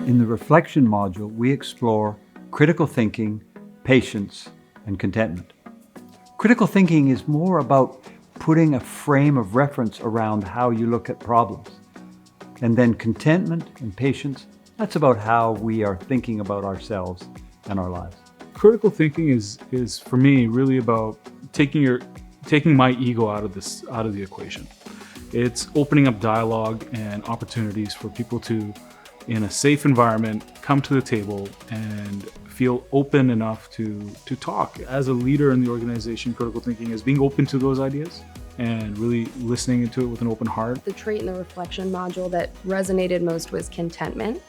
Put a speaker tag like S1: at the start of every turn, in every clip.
S1: In the reflection module, we explore critical thinking, patience, and contentment. Critical thinking is more about putting a frame of reference around how you look at problems. And then contentment and patience, that's about how we are thinking about ourselves and our lives.
S2: Critical thinking is for me really about taking my ego out of the equation. It's opening up dialogue and opportunities for people to, in a safe environment, come to the table and feel open enough to talk. As a leader in the organization, critical thinking is being open to those ideas and really listening into it with an open heart.
S3: The trait in the reflection module that resonated most was contentment.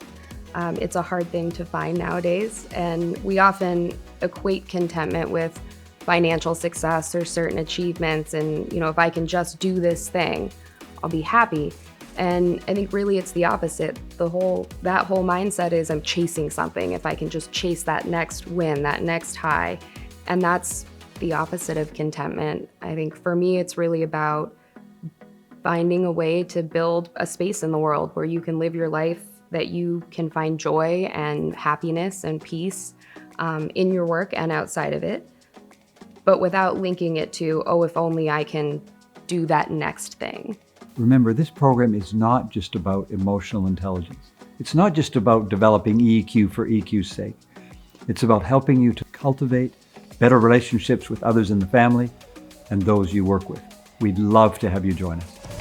S3: It's a hard thing to find nowadays, and we often equate contentment with financial success or certain achievements, and if I can just do this thing, I'll be happy. And I think really it's the opposite. That whole mindset is I'm chasing something. If I can just chase that next win, that next high, and that's the opposite of contentment. I think for me, it's really about finding a way to build a space in the world where you can live your life, that you can find joy and happiness and peace in your work and outside of it, but without linking it to, if only I can do that next thing.
S1: Remember, this program is not just about emotional intelligence. It's not just about developing EQ for EQ's sake. It's about helping you to cultivate better relationships with others in the family and those you work with. We'd love to have you join us.